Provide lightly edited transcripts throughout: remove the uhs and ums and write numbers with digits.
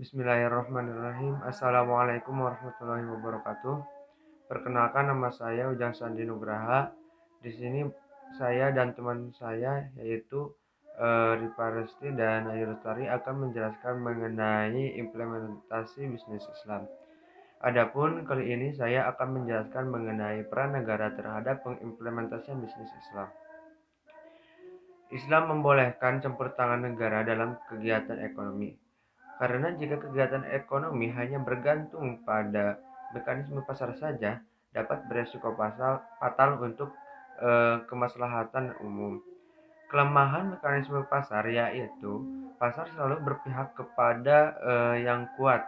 Bismillahirrahmanirrahim. Assalamualaikum warahmatullahi wabarakatuh. Perkenalkan, nama saya Ujang Sandi Nugraha. Di sini saya dan teman saya yaitu Rifa Resti dan Ayu Lestari akan menjelaskan mengenai implementasi bisnis Islam. Adapun kali ini saya akan menjelaskan mengenai peran negara terhadap pengimplementasian bisnis Islam. Islam membolehkan campur tangan negara dalam kegiatan ekonomi. Karena jika kegiatan ekonomi hanya bergantung pada mekanisme pasar saja, dapat beresiko fatal untuk kemaslahatan umum. Kelemahan mekanisme pasar yaitu pasar selalu berpihak kepada yang kuat,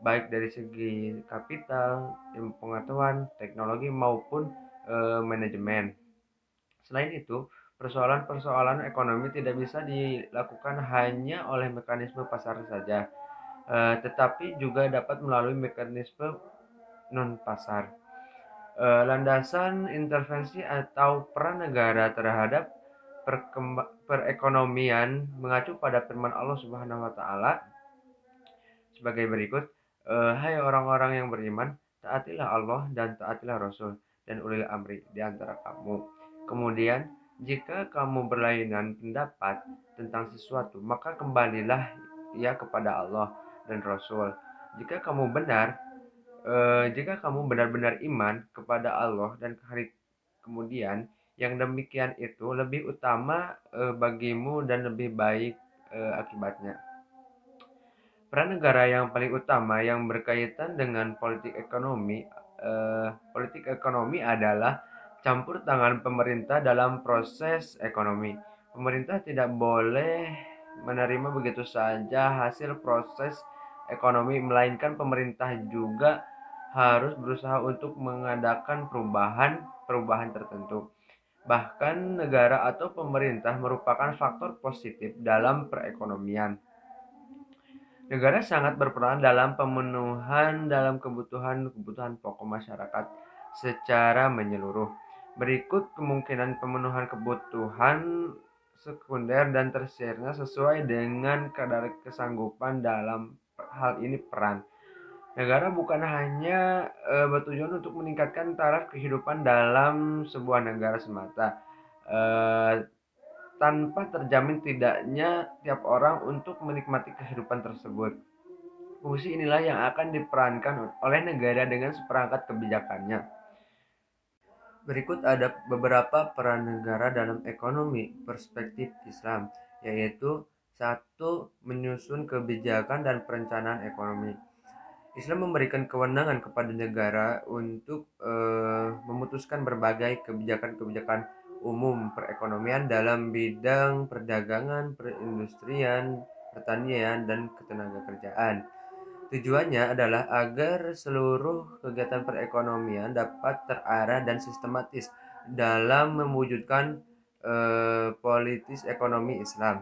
baik dari segi kapital, ilmu pengetahuan, teknologi maupun manajemen. Selain itu, persoalan-persoalan ekonomi tidak bisa dilakukan hanya oleh mekanisme pasar saja, tetapi juga dapat melalui mekanisme non-pasar. Landasan intervensi atau peran negara terhadap perekonomian mengacu pada firman Allah Subhanahu wa taala sebagai berikut, hai orang-orang yang beriman, taatilah Allah dan taatilah Rasul dan ulil amri di antara kamu. Kemudian, jika kamu berlainan pendapat tentang sesuatu, maka kembalilah ia kepada Allah dan Rasul. Jika kamu benar, jika kamu benar-benar iman kepada Allah dan hari kemudian, yang demikian itu lebih utama bagimu dan lebih baik akibatnya. Peran negara yang paling utama yang berkaitan dengan politik ekonomi adalah campur tangan pemerintah dalam proses ekonomi. Pemerintah tidak boleh menerima begitu saja hasil proses ekonomi, melainkan pemerintah juga harus berusaha untuk mengadakan perubahan tertentu. Bahkan negara atau pemerintah merupakan faktor positif dalam perekonomian. Negara sangat berperan dalam pemenuhan dalam kebutuhan pokok masyarakat secara menyeluruh. Berikut kemungkinan pemenuhan kebutuhan sekunder dan tersiernya sesuai dengan kadar kesanggupan. Dalam hal ini peran negara bukan hanya bertujuan untuk meningkatkan taraf kehidupan dalam sebuah negara semata, eh, tanpa terjamin tidaknya tiap orang untuk menikmati kehidupan tersebut. Fungsi inilah yang akan diperankan oleh negara dengan seperangkat kebijakannya. Berikut ada beberapa peran negara dalam ekonomi perspektif Islam, yaitu satu, menyusun kebijakan dan perencanaan ekonomi. Islam memberikan kewenangan kepada negara untuk memutuskan berbagai kebijakan-kebijakan umum perekonomian dalam bidang perdagangan, perindustrian, pertanian, dan ketenagakerjaan. Tujuannya adalah agar seluruh kegiatan perekonomian dapat terarah dan sistematis dalam mewujudkan politis ekonomi Islam.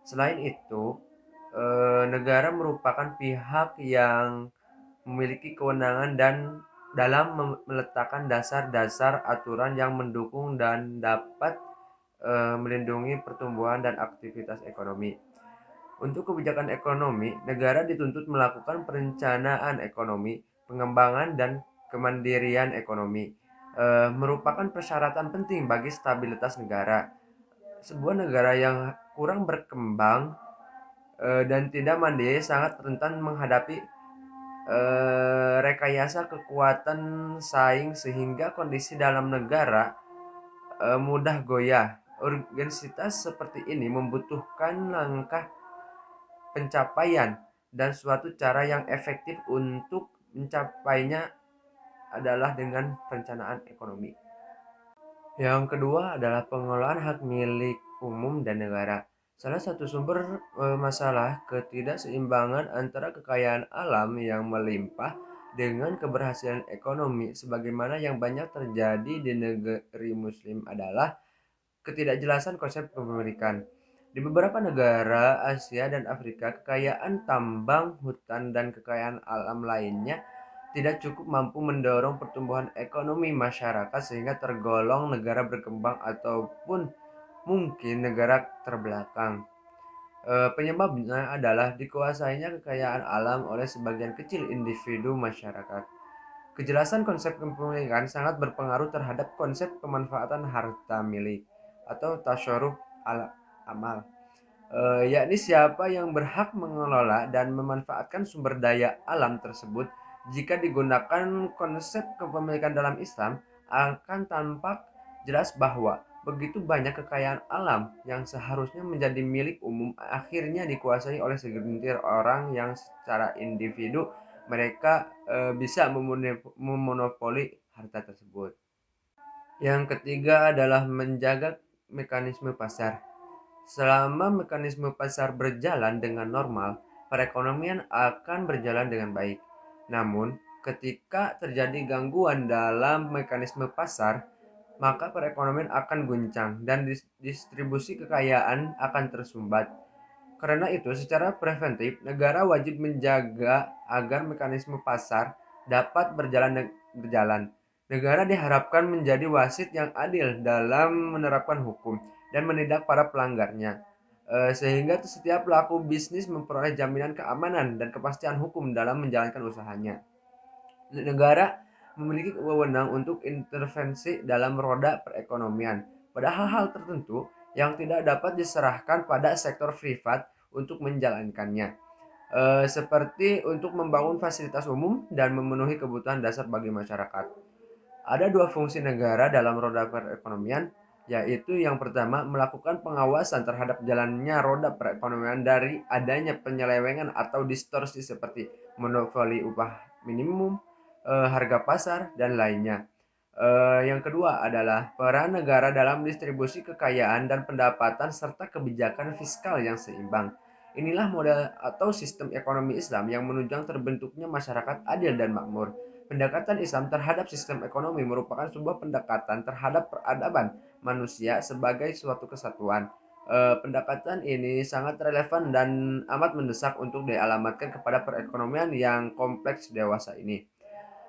Selain itu, negara merupakan pihak yang memiliki kewenangan dan dalam meletakkan dasar-dasar aturan yang mendukung dan dapat melindungi pertumbuhan dan aktivitas ekonomi. Untuk kebijakan ekonomi, negara dituntut melakukan perencanaan ekonomi, pengembangan dan kemandirian ekonomi, merupakan persyaratan penting bagi stabilitas negara. Sebuah negara yang kurang berkembang dan tidak mandiri sangat rentan menghadapi rekayasa kekuatan saing sehingga kondisi dalam negara mudah goyah. Urgensitas seperti ini membutuhkan langkah pencapaian dan suatu cara yang efektif untuk mencapainya adalah dengan perencanaan ekonomi. Yang kedua adalah pengelolaan hak milik umum dan negara. Salah satu sumber masalah ketidakseimbangan antara kekayaan alam yang melimpah dengan keberhasilan ekonomi sebagaimana yang banyak terjadi di negeri muslim adalah ketidakjelasan konsep kepemilikan. Di beberapa negara Asia dan Afrika, kekayaan tambang, hutan, dan kekayaan alam lainnya tidak cukup mampu mendorong pertumbuhan ekonomi masyarakat sehingga tergolong negara berkembang ataupun mungkin negara terbelakang. Penyebabnya adalah dikuasainya kekayaan alam oleh sebagian kecil individu masyarakat. Kejelasan konsep kepemilikan sangat berpengaruh terhadap konsep pemanfaatan harta milik atau tasarruf amal, yakni siapa yang berhak mengelola dan memanfaatkan sumber daya alam tersebut. Jika digunakan konsep kepemilikan dalam Islam, akan tampak jelas bahwa begitu banyak kekayaan alam yang seharusnya menjadi milik umum akhirnya dikuasai oleh segelintir orang yang secara individu mereka bisa memonopoli harta tersebut. Yang ketiga adalah menjaga mekanisme pasar. Selama mekanisme pasar berjalan dengan normal, perekonomian akan berjalan dengan baik. Namun, ketika terjadi gangguan dalam mekanisme pasar, maka perekonomian akan guncang dan distribusi kekayaan akan tersumbat. Karena itu, secara preventif, negara wajib menjaga agar mekanisme pasar dapat berjalan. Negara diharapkan menjadi wasit yang adil dalam menerapkan hukum dan menindak para pelanggarnya, sehingga setiap pelaku bisnis memperoleh jaminan keamanan dan kepastian hukum dalam menjalankan usahanya. Negara memiliki wewenang untuk intervensi dalam roda perekonomian pada hal-hal tertentu yang tidak dapat diserahkan pada sektor privat untuk menjalankannya, seperti untuk membangun fasilitas umum dan memenuhi kebutuhan dasar bagi masyarakat. Ada dua fungsi negara dalam roda perekonomian, yaitu yang pertama melakukan pengawasan terhadap jalannya roda perekonomian dari adanya penyelewengan atau distorsi seperti monopoli upah minimum, harga pasar, dan lainnya. Yang kedua adalah peran negara dalam distribusi kekayaan dan pendapatan serta kebijakan fiskal yang seimbang. Inilah model atau sistem ekonomi Islam yang menunjang terbentuknya masyarakat adil dan makmur. Pendekatan Islam terhadap sistem ekonomi merupakan sebuah pendekatan terhadap peradaban manusia sebagai suatu kesatuan. Pendekatan ini sangat relevan dan amat mendesak untuk dialamatkan kepada perekonomian yang kompleks dewasa ini.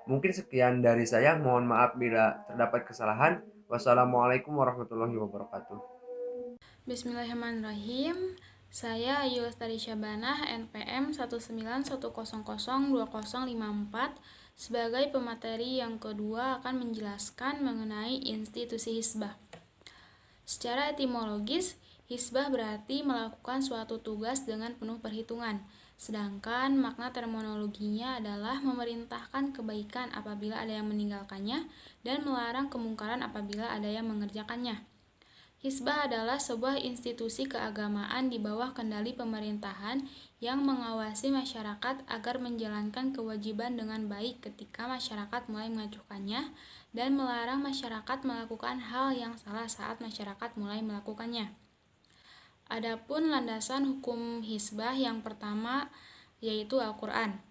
Mungkin sekian dari saya. Mohon maaf bila terdapat kesalahan. Wassalamualaikum warahmatullahi wabarakatuh. Bismillahirrahmanirrahim. Saya Ayu Lestari Syabanah, NPM 191002054. Sebagai pemateri yang kedua akan menjelaskan mengenai institusi Hizbah. Secara etimologis, Hizbah berarti melakukan suatu tugas dengan penuh perhitungan. Sedangkan makna terminologinya adalah memerintahkan kebaikan apabila ada yang meninggalkannya dan melarang kemungkaran apabila ada yang mengerjakannya. Hizbah adalah sebuah institusi keagamaan di bawah kendali pemerintahan yang mengawasi masyarakat agar menjalankan kewajiban dengan baik ketika masyarakat mulai mengacuhkannya dan melarang masyarakat melakukan hal yang salah saat masyarakat mulai melakukannya. Adapun landasan hukum Hizbah yang pertama yaitu Al-Quran.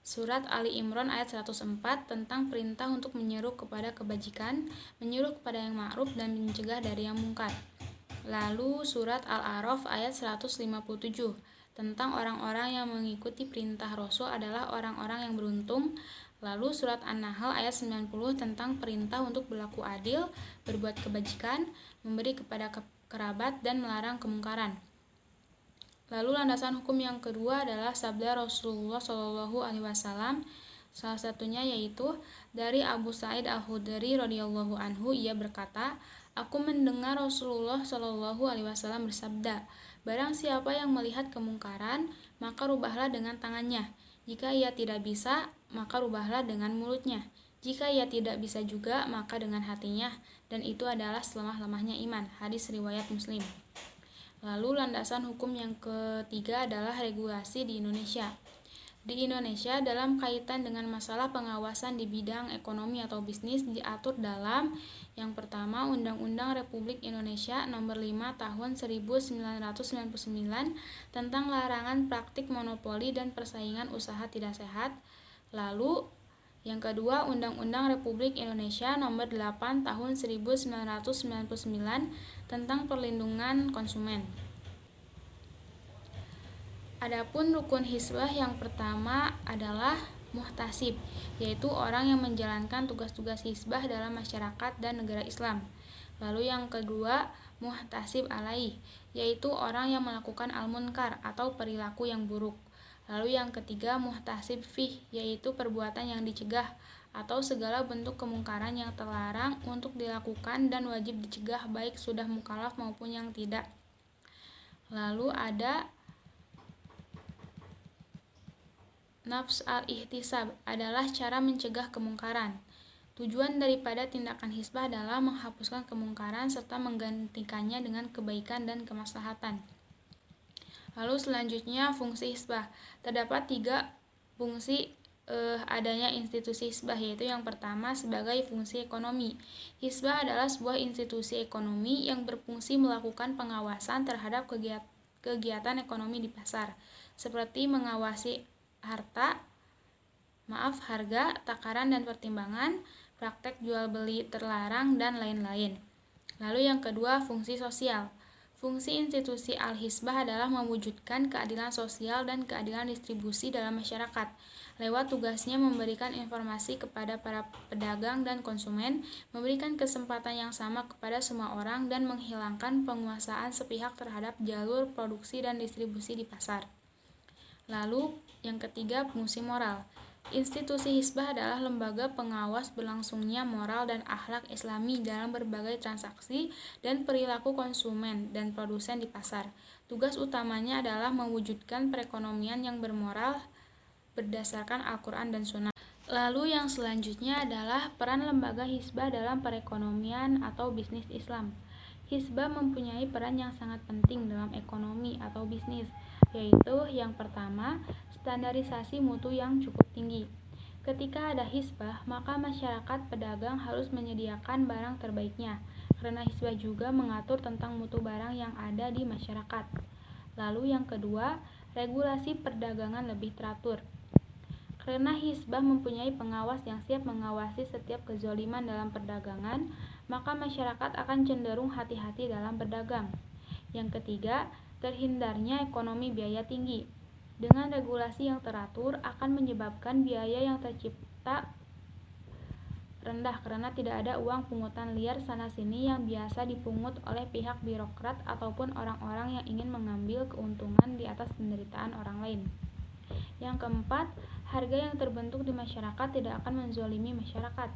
Surat Ali Imran ayat 104 tentang perintah untuk menyeru kepada kebajikan, menyuruh kepada yang ma'ruf dan mencegah dari yang mungkar. Lalu surat Al-A'raf ayat 157 tentang orang-orang yang mengikuti perintah Rasul adalah orang-orang yang beruntung. Lalu surat An-Nahl ayat 90 tentang perintah untuk berlaku adil, berbuat kebajikan, memberi kepada kerabat dan melarang kemungkaran. Lalu landasan hukum yang kedua adalah sabda Rasulullah Shallallahu Alaihi Wasallam. Salah satunya yaitu dari Abu Sa'id Al-Khudri radhiyallahu anhu, ia berkata, aku mendengar Rasulullah Shallallahu Alaihi Wasallam bersabda, barang siapa yang melihat kemungkaran, maka rubahlah dengan tangannya. Jika ia tidak bisa, maka rubahlah dengan mulutnya. Jika ia tidak bisa juga, maka dengan hatinya. Dan itu adalah selemah-lemahnya iman. Hadis riwayat Muslim. Lalu landasan hukum yang ketiga adalah regulasi di Indonesia. Di Indonesia, dalam kaitan dengan masalah pengawasan di bidang ekonomi atau bisnis diatur dalam yang pertama Undang-Undang Republik Indonesia Nomor 5 Tahun 1999 tentang larangan praktik monopoli dan persaingan usaha tidak sehat. Lalu yang kedua, Undang-Undang Republik Indonesia Nomor 8 Tahun 1999 tentang perlindungan konsumen. Adapun rukun Hizbah yang pertama adalah muhtasib, yaitu orang yang menjalankan tugas-tugas Hizbah dalam masyarakat dan negara Islam. Lalu yang kedua, muhtasib alaih, yaitu orang yang melakukan al-munkar atau perilaku yang buruk. Lalu yang ketiga, muhtasib fih, yaitu perbuatan yang dicegah atau segala bentuk kemungkaran yang terlarang untuk dilakukan dan wajib dicegah baik sudah mukallaf maupun yang tidak. Lalu ada nafs al-ihtisab, adalah cara mencegah kemungkaran. Tujuan daripada tindakan hisbah adalah menghapuskan kemungkaran serta menggantikannya dengan kebaikan dan kemaslahatan. Lalu selanjutnya fungsi hisbah. Terdapat 3 fungsi adanya institusi hisbah, yaitu yang pertama sebagai fungsi ekonomi. Hisbah adalah sebuah institusi ekonomi yang berfungsi melakukan pengawasan terhadap kegiatan ekonomi di pasar, seperti mengawasi harga, takaran dan pertimbangan, praktek jual beli terlarang, dan lain-lain. Lalu yang kedua, fungsi sosial. Fungsi institusi al-hisbah adalah mewujudkan keadilan sosial dan keadilan distribusi dalam masyarakat. Lewat tugasnya memberikan informasi kepada para pedagang dan konsumen, memberikan kesempatan yang sama kepada semua orang, dan menghilangkan penguasaan sepihak terhadap jalur produksi dan distribusi di pasar. Lalu yang ketiga, fungsi moral. Institusi hisbah adalah lembaga pengawas berlangsungnya moral dan akhlak Islami dalam berbagai transaksi dan perilaku konsumen dan produsen di pasar. Tugas utamanya adalah mewujudkan perekonomian yang bermoral berdasarkan Al-Quran dan Sunnah. Lalu yang selanjutnya adalah peran lembaga hisbah dalam perekonomian atau bisnis Islam. Hisbah mempunyai peran yang sangat penting dalam ekonomi atau bisnis, yaitu yang pertama, standarisasi mutu yang cukup tinggi. Ketika ada hisbah, maka masyarakat pedagang harus menyediakan barang terbaiknya, karena hisbah juga mengatur tentang mutu barang yang ada di masyarakat. Lalu yang kedua, regulasi perdagangan lebih teratur. Karena hisbah mempunyai pengawas yang siap mengawasi setiap kezaliman dalam perdagangan, maka masyarakat akan cenderung hati-hati dalam berdagang. Yang ketiga, terhindarnya ekonomi biaya tinggi. Dengan regulasi yang teratur akan menyebabkan biaya yang tercipta rendah karena tidak ada uang pungutan liar sana-sini yang biasa dipungut oleh pihak birokrat ataupun orang-orang yang ingin mengambil keuntungan di atas penderitaan orang lain. Yang keempat, harga yang terbentuk di masyarakat tidak akan menzalimi masyarakat.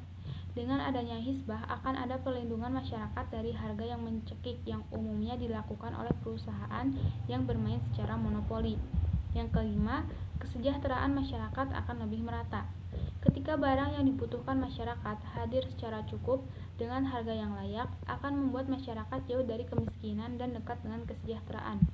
Dengan adanya hisbah akan ada perlindungan masyarakat dari harga yang mencekik yang umumnya dilakukan oleh perusahaan yang bermain secara monopoli. Yang kelima, kesejahteraan masyarakat akan lebih merata. Ketika barang yang dibutuhkan masyarakat hadir secara cukup dengan harga yang layak, akan membuat masyarakat jauh dari kemiskinan dan dekat dengan kesejahteraan.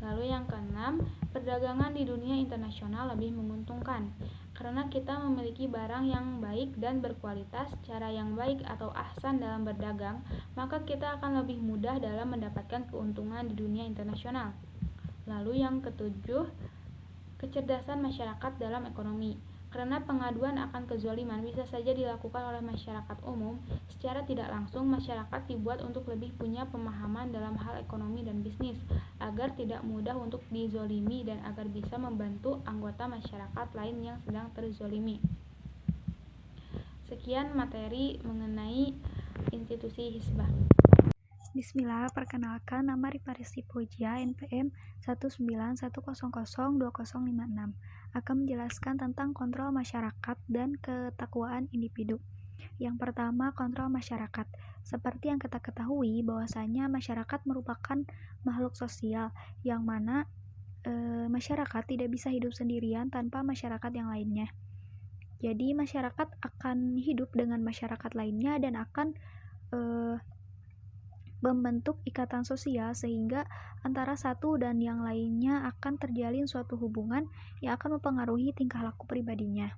Lalu yang keenam, perdagangan di dunia internasional lebih menguntungkan. Karena kita memiliki barang yang baik dan berkualitas, cara yang baik atau ahsan dalam berdagang, maka kita akan lebih mudah dalam mendapatkan keuntungan di dunia internasional. Lalu yang ketujuh, kecerdasan masyarakat dalam ekonomi. Karena pengaduan akan kezaliman bisa saja dilakukan oleh masyarakat umum, secara tidak langsung masyarakat dibuat untuk lebih punya pemahaman dalam hal ekonomi dan bisnis, agar tidak mudah untuk dizolimi dan agar bisa membantu anggota masyarakat lain yang sedang terzolimi. Sekian materi mengenai institusi hisbah. Bismillah, perkenalkan nama Rifarisi Pujia, NPM 191002056, akan menjelaskan tentang kontrol masyarakat dan ketakwaan individu. Yang pertama, kontrol masyarakat. Seperti yang kita ketahui, bahwasanya masyarakat merupakan makhluk sosial, yang mana masyarakat tidak bisa hidup sendirian tanpa masyarakat yang lainnya. Jadi masyarakat akan hidup dengan masyarakat lainnya dan akan membentuk ikatan sosial sehingga antara satu dan yang lainnya akan terjalin suatu hubungan yang akan mempengaruhi tingkah laku pribadinya.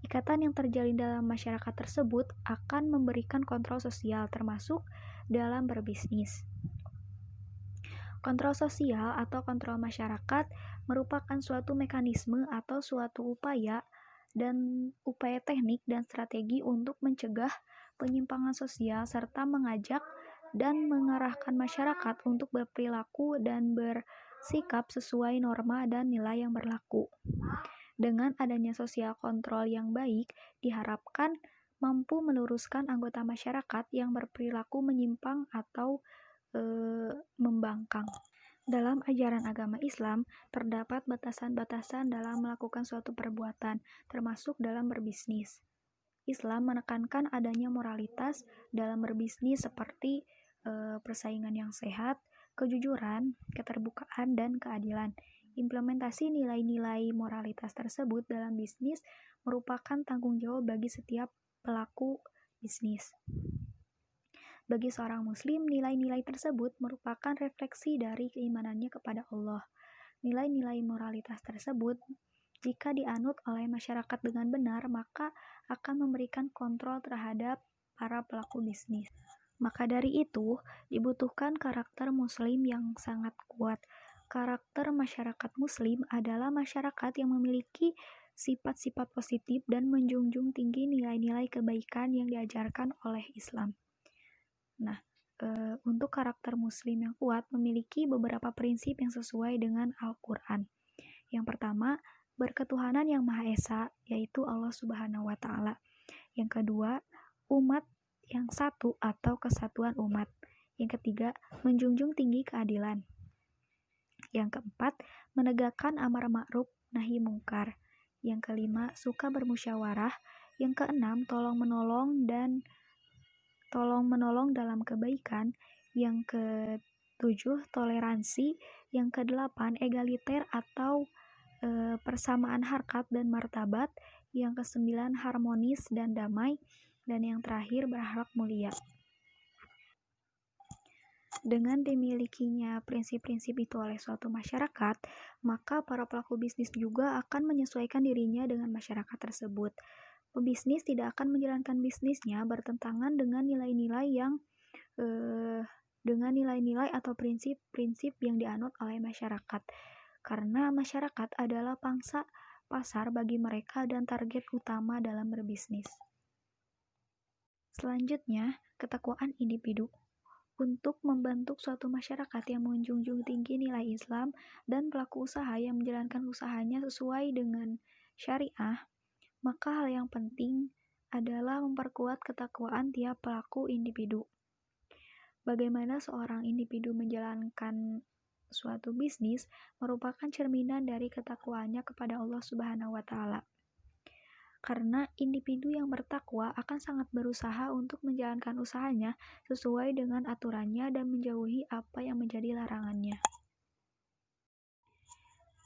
Ikatan yang terjalin dalam masyarakat tersebut akan memberikan kontrol sosial termasuk dalam berbisnis. Kontrol sosial atau kontrol masyarakat merupakan suatu mekanisme atau suatu upaya teknik dan strategi untuk mencegah penyimpangan sosial serta mengajak dan mengarahkan masyarakat untuk berperilaku dan bersikap sesuai norma dan nilai yang berlaku. Dengan adanya sosial kontrol yang baik, diharapkan mampu meluruskan anggota masyarakat yang berperilaku menyimpang atau membangkang. Dalam ajaran agama Islam, terdapat batasan-batasan dalam melakukan suatu perbuatan, termasuk dalam berbisnis. Islam menekankan adanya moralitas dalam berbisnis seperti persaingan yang sehat, kejujuran, keterbukaan, dan keadilan. Implementasi nilai-nilai moralitas tersebut dalam bisnis merupakan tanggung jawab bagi setiap pelaku bisnis. Bagi seorang muslim, nilai-nilai tersebut merupakan refleksi dari keimanannya kepada Allah. Nilai-nilai moralitas tersebut, jika dianut oleh masyarakat dengan benar, maka akan memberikan kontrol terhadap para pelaku bisnis. Maka dari itu, dibutuhkan karakter muslim yang sangat kuat. Karakter masyarakat muslim adalah masyarakat yang memiliki sifat-sifat positif dan menjunjung tinggi nilai-nilai kebaikan yang diajarkan oleh Islam. Nah, untuk karakter muslim yang kuat memiliki beberapa prinsip yang sesuai dengan Al-Quran. Yang pertama, berketuhanan yang Maha Esa, yaitu Allah Subhanahu wa Ta'ala. Yang kedua, umat yang satu atau kesatuan umat. Yang ketiga, menjunjung tinggi keadilan. Yang keempat, menegakkan amar ma'ruf nahi mungkar. Yang kelima, suka bermusyawarah. Yang keenam, tolong menolong dalam kebaikan. Yang ketujuh, toleransi. Yang kedelapan, egaliter atau persamaan harkat dan martabat. Yang kesembilan, harmonis dan damai. Dan yang terakhir, berakhlak mulia. Dengan dimilikinya prinsip-prinsip itu oleh suatu masyarakat, maka para pelaku bisnis juga akan menyesuaikan dirinya dengan masyarakat tersebut. Pebisnis tidak akan menjalankan bisnisnya bertentangan dengan nilai-nilai atau prinsip-prinsip yang dianut oleh masyarakat. Karena masyarakat adalah pangsa pasar bagi mereka dan target utama dalam berbisnis. Selanjutnya, ketakwaan individu. Untuk membentuk suatu masyarakat yang menjunjung tinggi nilai Islam dan pelaku usaha yang menjalankan usahanya sesuai dengan syariah, maka hal yang penting adalah memperkuat ketakwaan tiap pelaku individu. Bagaimana seorang individu menjalankan suatu bisnis merupakan cerminan dari ketakwaannya kepada Allah Subhanahu wa Ta'ala. Karena individu yang bertakwa akan sangat berusaha untuk menjalankan usahanya sesuai dengan aturannya dan menjauhi apa yang menjadi larangannya.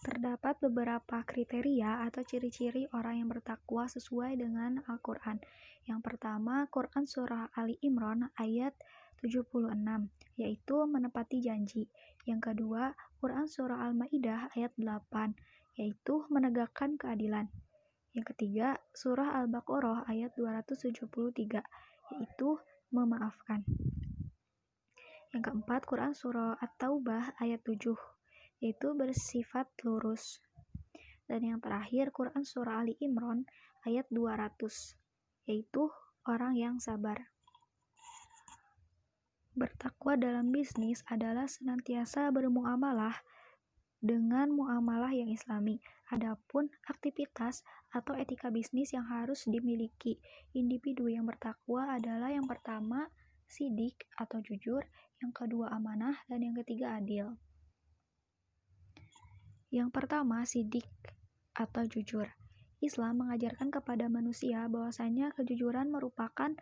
Terdapat beberapa kriteria atau ciri-ciri orang yang bertakwa sesuai dengan Al-Quran. Yang pertama, Quran Surah Ali Imran ayat 76, yaitu menepati janji. Yang kedua, Quran Surah Al-Ma'idah ayat 8, yaitu menegakkan keadilan. Yang ketiga, Surah Al-Baqarah ayat 273, yaitu memaafkan. Yang keempat, Quran Surah At-Taubah ayat 7, yaitu bersifat lurus. Dan yang terakhir, Quran Surah Ali Imran ayat 200, yaitu orang yang sabar. Bertakwa dalam bisnis adalah senantiasa bermuamalah dengan muamalah yang islami. Adapun aktivitas atau etika bisnis yang harus dimiliki individu yang bertakwa adalah yang pertama, sidik atau jujur, yang kedua amanah, dan yang ketiga adil. Yang pertama, sidik atau jujur. Islam mengajarkan kepada manusia bahwasanya kejujuran merupakan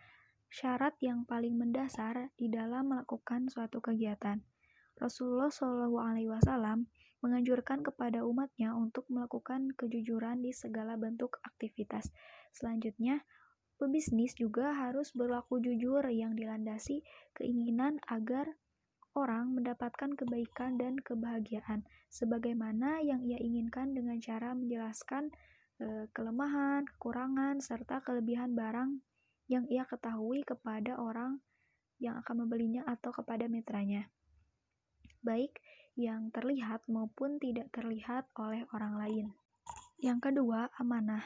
syarat yang paling mendasar di dalam melakukan suatu kegiatan. Rasulullah SAW menganjurkan kepada umatnya untuk melakukan kejujuran di segala bentuk aktivitas. Selanjutnya, pebisnis juga harus berlaku jujur yang dilandasi keinginan agar orang mendapatkan kebaikan dan kebahagiaan sebagaimana yang ia inginkan dengan cara menjelaskan kelemahan, kekurangan, serta kelebihan barang yang ia ketahui kepada orang yang akan membelinya atau kepada mitranya, baik yang terlihat maupun tidak terlihat oleh orang lain. Yang kedua, amanah.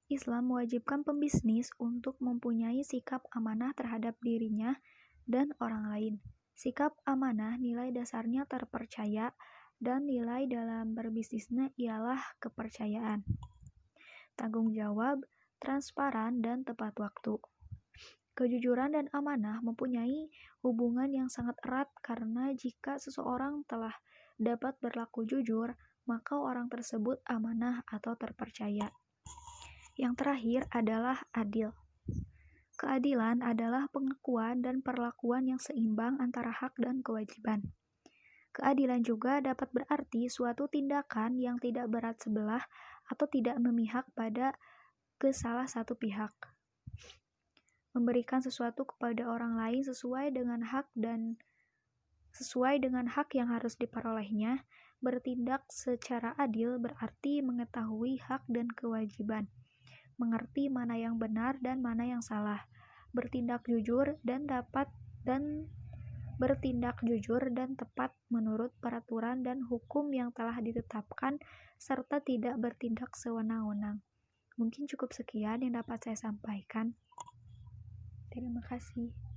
Islam mewajibkan pembisnis untuk mempunyai sikap amanah terhadap dirinya dan orang lain. Sikap amanah nilai dasarnya terpercaya dan nilai dalam berbisnisnya ialah kepercayaan, tanggung jawab, transparan, dan tepat waktu. Kejujuran dan amanah mempunyai hubungan yang sangat erat karena jika seseorang telah dapat berlaku jujur, maka orang tersebut amanah atau terpercaya. Yang terakhir adalah adil. Keadilan adalah pengakuan dan perlakuan yang seimbang antara hak dan kewajiban. Keadilan juga dapat berarti suatu tindakan yang tidak berat sebelah atau tidak memihak pada ke salah satu pihak. Memberikan sesuatu kepada orang lain sesuai dengan hak yang harus diperolehnya. Bertindak secara adil berarti mengetahui hak dan kewajiban, mengerti mana yang benar dan mana yang salah, bertindak jujur dan tepat menurut peraturan dan hukum yang telah ditetapkan, serta tidak bertindak sewenang-wenang. Mungkin cukup sekian yang dapat saya sampaikan. Terima kasih.